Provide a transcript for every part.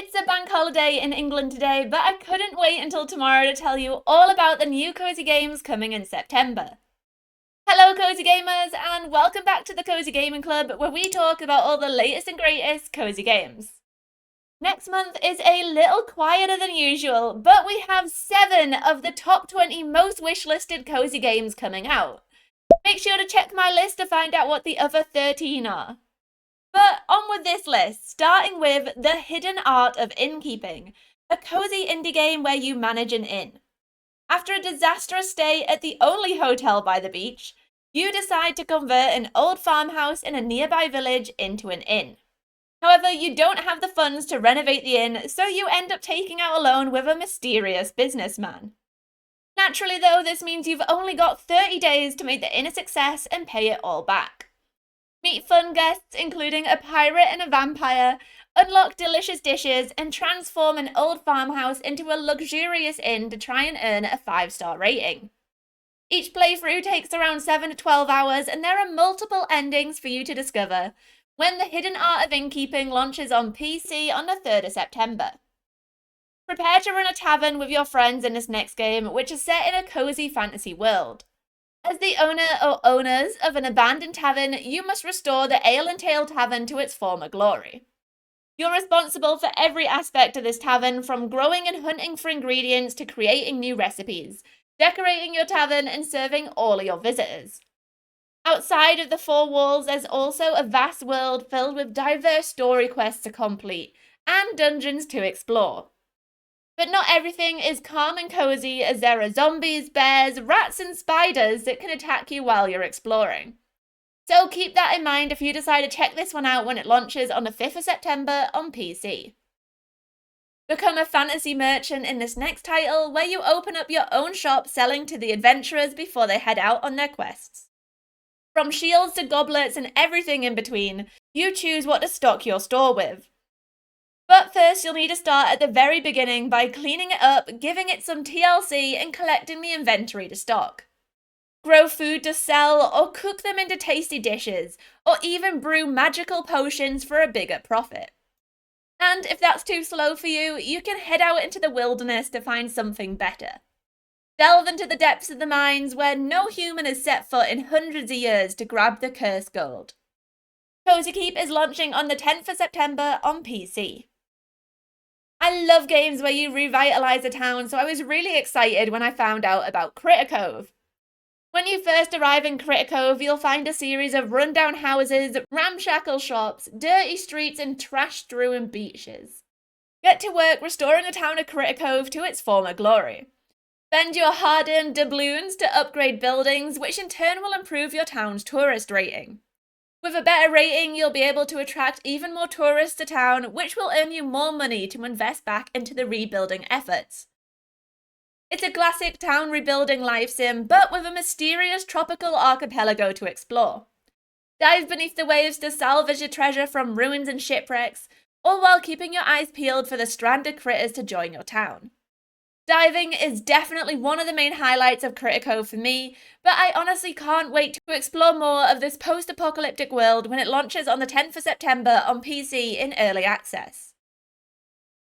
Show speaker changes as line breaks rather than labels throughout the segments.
It's a bank holiday in England today, but I couldn't wait until tomorrow to tell you all about the new cozy games coming in September. Hello cozy gamers, and welcome back to the Cozy Gaming Club, where we talk about all the latest and greatest cozy games. Next month is a little quieter than usual, but we have 7 of the top 20 most wishlisted cozy games coming out. Make sure to check my list to find out what the other 13 are. But on with this list, starting with The Hidden Art of Innkeeping, a cozy indie game where you manage an inn. After a disastrous stay at the only hotel by the beach, you decide to convert an old farmhouse in a nearby village into an inn. However, you don't have the funds to renovate the inn, so you end up taking out a loan with a mysterious businessman. Naturally though, this means you've only got 30 days to make the inn a success and pay it all back. Meet fun guests including a pirate and a vampire, unlock delicious dishes, and transform an old farmhouse into a luxurious inn to try and earn a 5-star rating. Each playthrough takes around 7 to 12 hours, and there are multiple endings for you to discover when The Hidden Art of Innkeeping launches on PC on the 3rd of September. Prepare to run a tavern with your friends in this next game, which is set in a cozy fantasy world. As the owner or owners of an abandoned tavern, you must restore the Ale and Tale Tavern to its former glory. You're responsible for every aspect of this tavern, from growing and hunting for ingredients to creating new recipes, decorating your tavern, and serving all of your visitors. Outside of the 4 walls, there's also a vast world filled with diverse story quests to complete and dungeons to explore. But not everything is calm and cozy, as there are zombies, bears, rats, and spiders that can attack you while you're exploring. So keep that in mind if you decide to check this one out when it launches on the 5th of September on PC. Become a fantasy merchant in this next title, where you open up your own shop selling to the adventurers before they head out on their quests. From shields to goblets and everything in between, you choose what to stock your store with. But first, you'll need to start at the very beginning by cleaning it up, giving it some TLC, and collecting the inventory to stock. Grow food to sell, or cook them into tasty dishes, or even brew magical potions for a bigger profit. And if that's too slow for you, you can head out into the wilderness to find something better. Delve into the depths of the mines where no human has set foot in hundreds of years to grab the cursed gold. Cozy Keep is launching on the 10th of September on PC. I love games where you revitalise a town, so I was really excited when I found out about Critter Cove. When you first arrive in Critter Cove, you'll find a series of rundown houses, ramshackle shops, dirty streets, and trash-strewn beaches. Get to work restoring the town of Critter Cove to its former glory. Spend your hard-earned doubloons to upgrade buildings, which in turn will improve your town's tourist rating. With a better rating, you'll be able to attract even more tourists to town, which will earn you more money to invest back into the rebuilding efforts. It's a classic town rebuilding life sim, but with a mysterious tropical archipelago to explore. Dive beneath the waves to salvage your treasure from ruins and shipwrecks, all while keeping your eyes peeled for the stranded critters to join your town. Diving is definitely one of the main highlights of Critter Cove for me, but I honestly can't wait to explore more of this post-apocalyptic world when it launches on the 10th of September on PC in early access.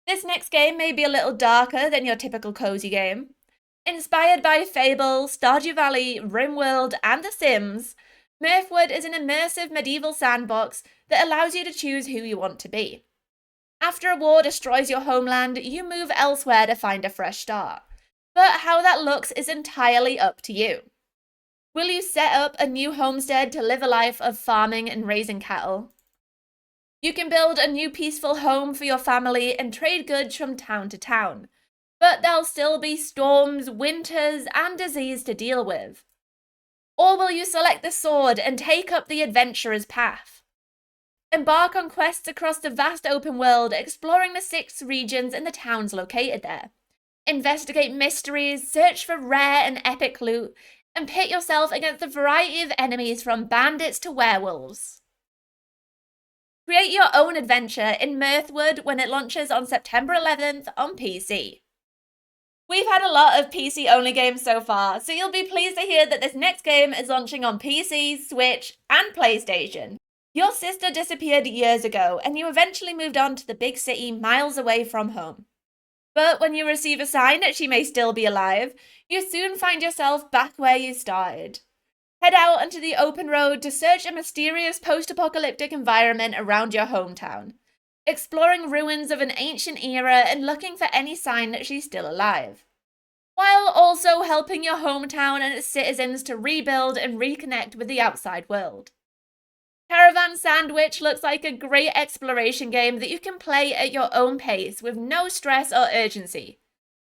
This next game may be a little darker than your typical cozy game. Inspired by Fable, Stardew Valley, RimWorld, and The Sims, Mirthwood is an immersive medieval sandbox that allows you to choose who you want to be. After a war destroys your homeland, you move elsewhere to find a fresh start. But how that looks is entirely up to you. Will you set up a new homestead to live a life of farming and raising cattle? You can build a new peaceful home for your family and trade goods from town to town. But there'll still be storms, winters, and disease to deal with. Or will you select the sword and take up the adventurer's path? Embark on quests across the vast open world, exploring the 6 regions and the towns located there. Investigate mysteries, search for rare and epic loot, and pit yourself against a variety of enemies from bandits to werewolves. Create your own adventure in Mirthwood when it launches on September 11th on PC. We've had a lot of PC-only games so far, so you'll be pleased to hear that this next game is launching on PC, Switch, and PlayStation. Your sister disappeared years ago, and you eventually moved on to the big city miles away from home. But when you receive a sign that she may still be alive, you soon find yourself back where you started. Head out onto the open road to search a mysterious post-apocalyptic environment around your hometown, exploring ruins of an ancient era and looking for any sign that she's still alive, while also helping your hometown and its citizens to rebuild and reconnect with the outside world. Caravan SandWitch looks like a great exploration game that you can play at your own pace with no stress or urgency.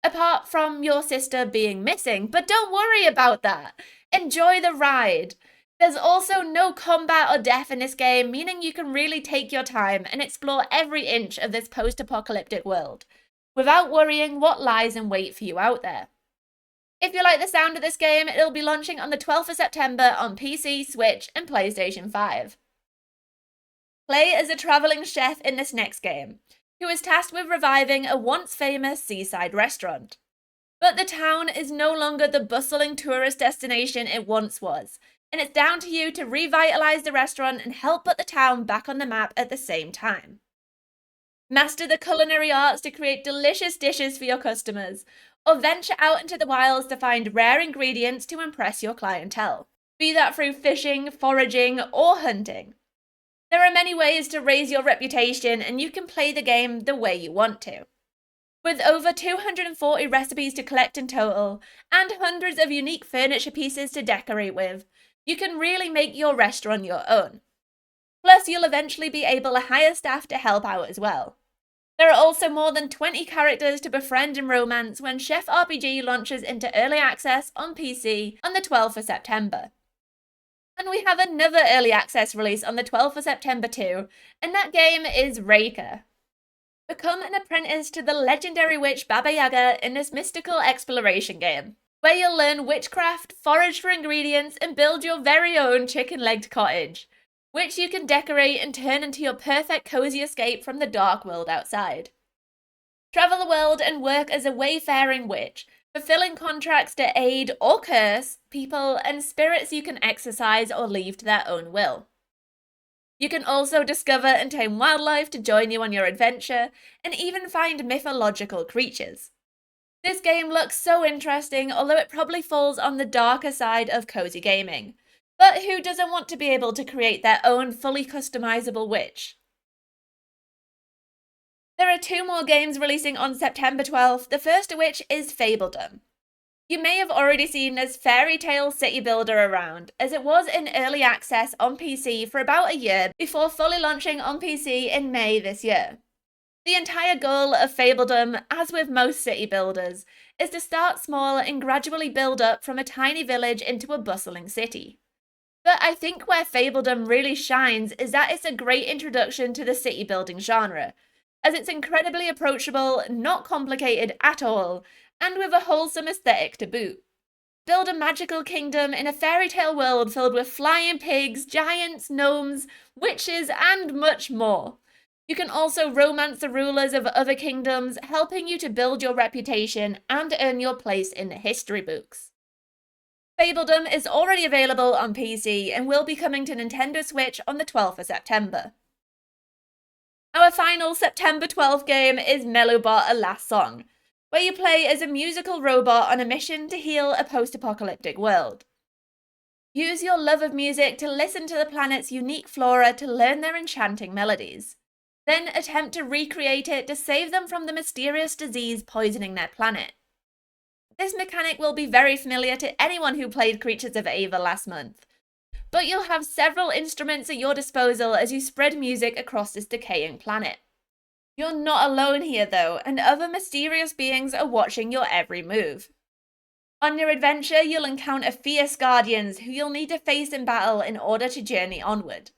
Apart from your sister being missing, but don't worry about that. Enjoy the ride. There's also no combat or death in this game, meaning you can really take your time and explore every inch of this post-apocalyptic world, without worrying what lies in wait for you out there. If you like the sound of this game, it'll be launching on the 12th of September on PC, Switch, and PlayStation 5. Play as a travelling chef in this next game, who is tasked with reviving a once famous seaside restaurant. But the town is no longer the bustling tourist destination it once was, and it's down to you to revitalise the restaurant and help put the town back on the map at the same time. Master the culinary arts to create delicious dishes for your customers, or venture out into the wilds to find rare ingredients to impress your clientele, be that through fishing, foraging, or hunting. There are many ways to raise your reputation, and you can play the game the way you want to. With over 240 recipes to collect in total, and hundreds of unique furniture pieces to decorate with, you can really make your restaurant your own. Plus, you'll eventually be able to hire staff to help out as well. There are also more than 20 characters to befriend and romance when Chef RPG launches into early access on PC on the 12th of September. And we have another early access release on the 12th of September too, and that game is REKA. Become an apprentice to the legendary witch Baba Yaga in this mystical exploration game, where you'll learn witchcraft, forage for ingredients, and build your very own chicken-legged cottage, which you can decorate and turn into your perfect cozy escape from the dark world outside. Travel the world and work as a wayfaring witch, fulfilling contracts to aid or curse people and spirits you can exorcise or leave to their own will. You can also discover and tame wildlife to join you on your adventure, and even find mythological creatures. This game looks so interesting, although it probably falls on the darker side of cozy gaming. But who doesn't want to be able to create their own fully customizable witch? There are 2 more games releasing on September 12th, the first of which is Fabledom. You may have already seen this fairy tale city builder around, as it was in early access on PC for about a year before fully launching on PC in May this year. The entire goal of Fabledom, as with most city builders, is to start small and gradually build up from a tiny village into a bustling city. But I think where Fabledom really shines is that it's a great introduction to the city building genre, as it's incredibly approachable, not complicated at all, and with a wholesome aesthetic to boot. Build a magical kingdom in a fairy tale world filled with flying pigs, giants, gnomes, witches, and much more. You can also romance the rulers of other kingdoms, helping you to build your reputation and earn your place in the history books. Fabledom is already available on PC and will be coming to Nintendo Switch on the 12th of September. Our final September 12th game is Melobot: A Last Song, where you play as a musical robot on a mission to heal a post-apocalyptic world. Use your love of music to listen to the planet's unique flora to learn their enchanting melodies. Then attempt to recreate it to save them from the mysterious disease poisoning their planet. This mechanic will be very familiar to anyone who played Creatures of Ava last month, but you'll have several instruments at your disposal as you spread music across this decaying planet. You're not alone here though, and other mysterious beings are watching your every move. On your adventure, you'll encounter fierce guardians who you'll need to face in battle in order to journey onward.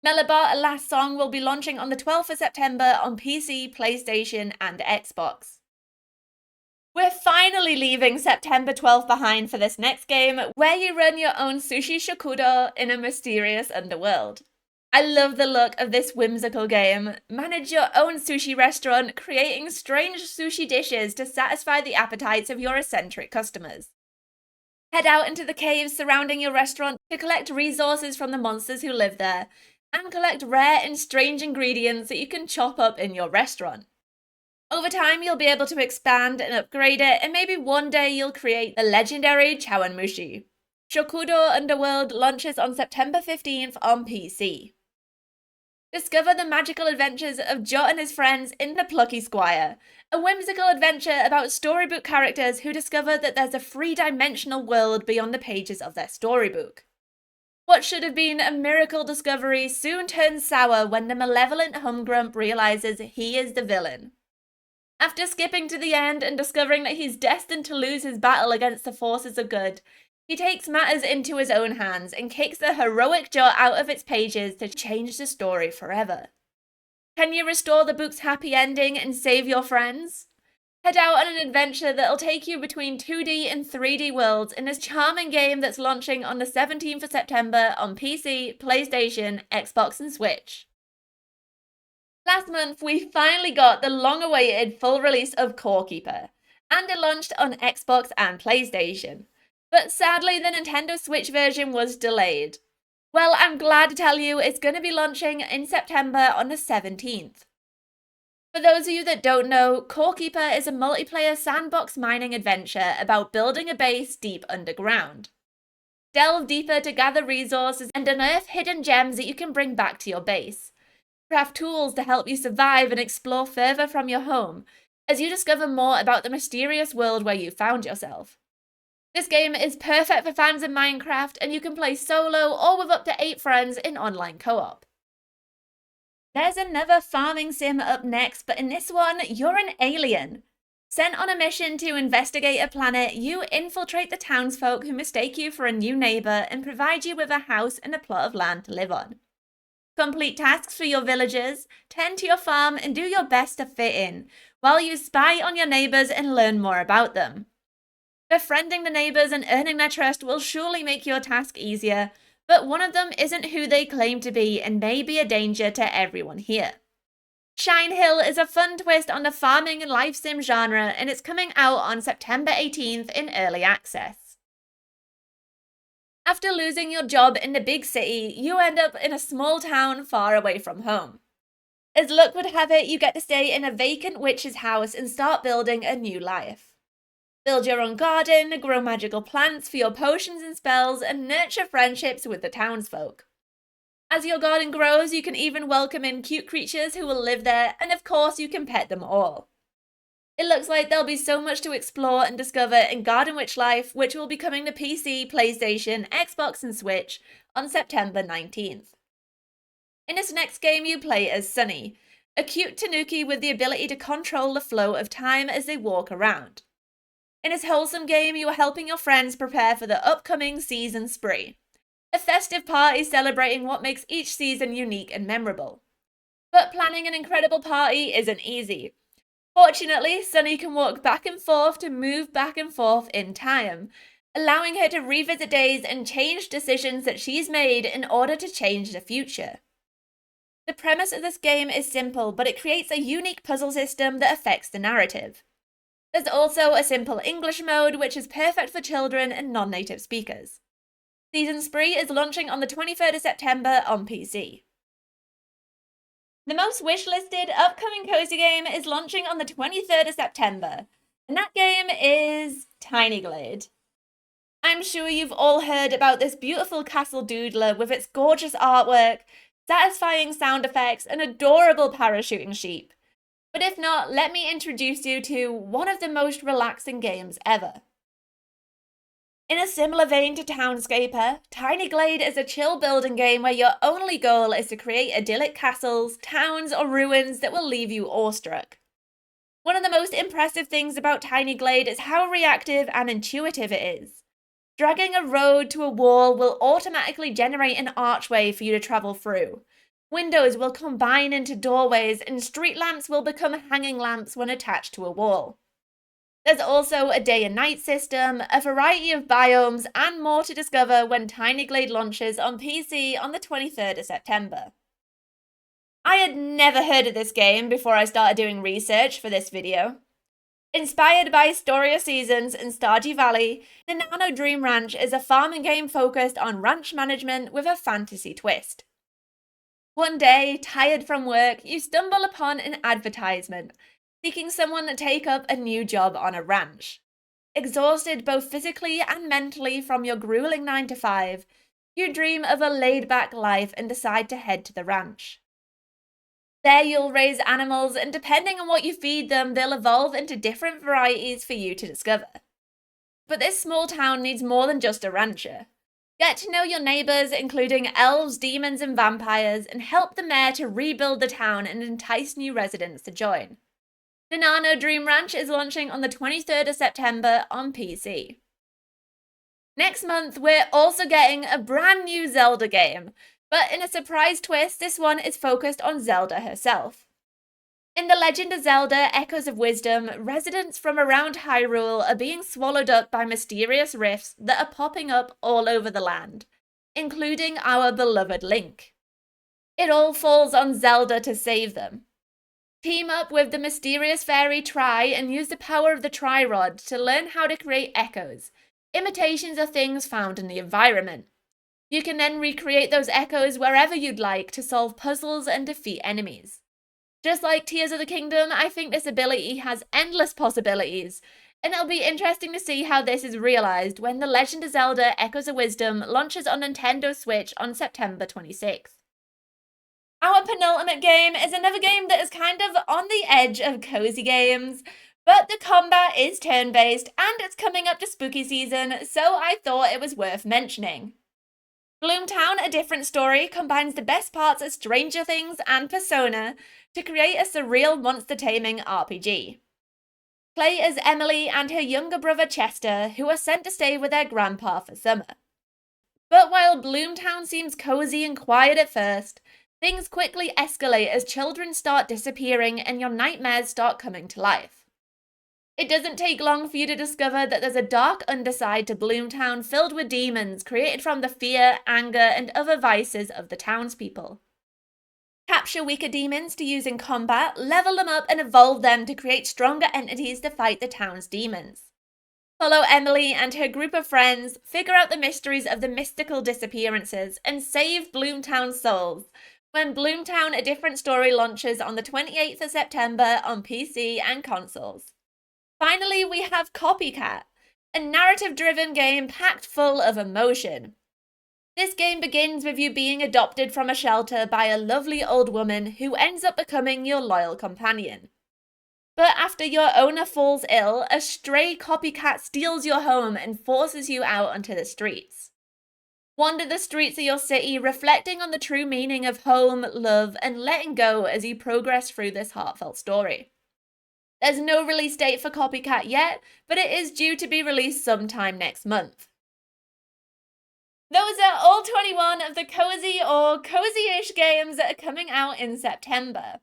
Melobot: A Last Song will be launching on the 12th of September on PC, PlayStation, and Xbox. We're finally leaving September 12th behind for this next game, where you run your own sushi shokudo in a mysterious underworld. I love the look of this whimsical game. Manage your own sushi restaurant, creating strange sushi dishes to satisfy the appetites of your eccentric customers. Head out into the caves surrounding your restaurant to collect resources from the monsters who live there, and collect rare and strange ingredients that you can chop up in your restaurant. Over time, you'll be able to expand and upgrade it, and maybe one day you'll create the legendary Chawanmushi. Shokudo Underworld launches on September 15th on PC. Discover the magical adventures of Jot and his friends in the Plucky Squire, a whimsical adventure about storybook characters who discover that there's a three-dimensional world beyond the pages of their storybook. What should have been a miracle discovery soon turns sour when the malevolent Humgrump realizes he is the villain. After skipping to the end and discovering that he's destined to lose his battle against the forces of good, he takes matters into his own hands and kicks the heroic Jot out of its pages to change the story forever. Can you restore the book's happy ending and save your friends? Head out on an adventure that'll take you between 2D and 3D worlds in this charming game that's launching on the 17th of September on PC, PlayStation, Xbox and Switch. Last month, we finally got the long-awaited full release of Core Keeper, and it launched on Xbox and PlayStation. But sadly, the Nintendo Switch version was delayed. Well, I'm glad to tell you it's going to be launching in September on the 17th. For those of you that don't know, Core Keeper is a multiplayer sandbox mining adventure about building a base deep underground. Delve deeper to gather resources and unearth hidden gems that you can bring back to your base. Craft tools to help you survive and explore further from your home, as you discover more about the mysterious world where you found yourself. This game is perfect for fans of Minecraft, and you can play solo or with up to 8 friends in online co-op. There's another farming sim up next, but in this one, you're an alien. Sent on a mission to investigate a planet, you infiltrate the townsfolk who mistake you for a new neighbour and provide you with a house and a plot of land to live on. Complete tasks for your villagers, tend to your farm, and do your best to fit in, while you spy on your neighbours and learn more about them. Befriending the neighbours and earning their trust will surely make your task easier, but one of them isn't who they claim to be and may be a danger to everyone here. Shinehill is a fun twist on the farming and life sim genre, and it's coming out on September 18th in early access. After losing your job in the big city, you end up in a small town far away from home. As luck would have it, you get to stay in a vacant witch's house and start building a new life. Build your own garden, grow magical plants for your potions and spells, and nurture friendships with the townsfolk. As your garden grows, you can even welcome in cute creatures who will live there, and of course you can pet them all. It looks like there'll be so much to explore and discover in Garden Witch Life, which will be coming to PC, PlayStation, Xbox and Switch on September 19th. In this next game you play as Sunny, a cute tanuki with the ability to control the flow of time as they walk around. In this wholesome game you are helping your friends prepare for the upcoming Seasonspree, a festive party celebrating what makes each season unique and memorable. But planning an incredible party isn't easy. Fortunately, Sunny can walk back and forth to move back and forth in time, allowing her to revisit days and change decisions that she's made in order to change the future. The premise of this game is simple, but it creates a unique puzzle system that affects the narrative. There's also a simple English mode, which is perfect for children and non-native speakers. Seasonspree is launching on the 23rd of September on PC. The most wishlisted upcoming cozy game is launching on the 23rd of September, and that game is Tiny Glade. I'm sure you've all heard about this beautiful castle doodler with its gorgeous artwork, satisfying sound effects, and adorable parachuting sheep. But if not, let me introduce you to one of the most relaxing games ever. In a similar vein to Townscaper, Tiny Glade is a chill building game where your only goal is to create idyllic castles, towns, or ruins that will leave you awestruck. One of the most impressive things about Tiny Glade is how reactive and intuitive it is. Dragging a road to a wall will automatically generate an archway for you to travel through. Windows will combine into doorways, and street lamps will become hanging lamps when attached to a wall. There's also a day and night system, a variety of biomes, and more to discover when Tiny Glade launches on PC on the 23rd of September. I had never heard of this game before I started doing research for this video. Inspired by Storia Seasons and Stardew Valley, Ninano Dream Ranch is a farming game focused on ranch management with a fantasy twist. One day, tired from work, you stumble upon an advertisement seeking someone to take up a new job on a ranch. Exhausted both physically and mentally from your grueling 9 to 5, you dream of a laid-back life and decide to head to the ranch. There you'll raise animals, and depending on what you feed them, they'll evolve into different varieties for you to discover. But this small town needs more than just a rancher. Get to know your neighbours, including elves, demons, and vampires, and help the mayor to rebuild the town and entice new residents to join. Ninano Dream Ranch is launching on the 23rd of September on PC. Next month, we're also getting a brand new Zelda game, but in a surprise twist, this one is focused on Zelda herself. In The Legend of Zelda: Echoes of Wisdom, residents from around Hyrule are being swallowed up by mysterious rifts that are popping up all over the land, including our beloved Link. It all falls on Zelda to save them. Team up with the mysterious fairy Tri and use the power of the Tri-Rod to learn how to create echoes, imitations of things found in the environment. You can then recreate those echoes wherever you'd like to solve puzzles and defeat enemies. Just like Tears of the Kingdom, I think this ability has endless possibilities, and it'll be interesting to see how this is realised when The Legend of Zelda: Echoes of Wisdom launches on Nintendo Switch on September 26th. Our penultimate game is another game that is kind of on the edge of cozy games, but the combat is turn-based and it's coming up to spooky season, so I thought it was worth mentioning. BloomTown: A Different Story combines the best parts of Stranger Things and Persona to create a surreal monster-taming RPG. Play as Emily and her younger brother Chester, who are sent to stay with their grandpa for summer. But while BloomTown seems cozy and quiet at first, things quickly escalate as children start disappearing and your nightmares start coming to life. It doesn't take long for you to discover that there's a dark underside to BloomTown filled with demons created from the fear, anger, and other vices of the townspeople. Capture weaker demons to use in combat, level them up and evolve them to create stronger entities to fight the town's demons. Follow Emily and her group of friends, figure out the mysteries of the mystical disappearances, and save BloomTown's souls when BloomTown: A Different Story launches on the 28th of September on PC and consoles. Finally, we have Copycat, a narrative-driven game packed full of emotion. This game begins with you being adopted from a shelter by a lovely old woman who ends up becoming your loyal companion. But after your owner falls ill, a stray copycat steals your home and forces you out onto the streets. Wander the streets of your city, reflecting on the true meaning of home, love, and letting go as you progress through this heartfelt story. There's no release date for Copycat yet, but it is due to be released sometime next month. Those are all 21 of the cozy or cozy-ish games that are coming out in September.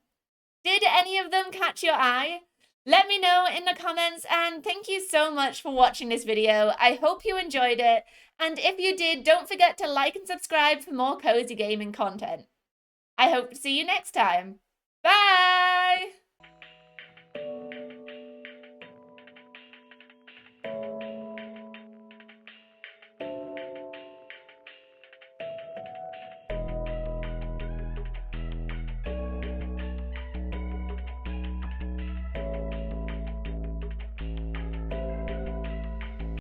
Did any of them catch your eye? Let me know in the comments, and thank you so much for watching this video. I hope you enjoyed it, and if you did, don't forget to like and subscribe for more cozy gaming content. I hope to see you next time. Bye!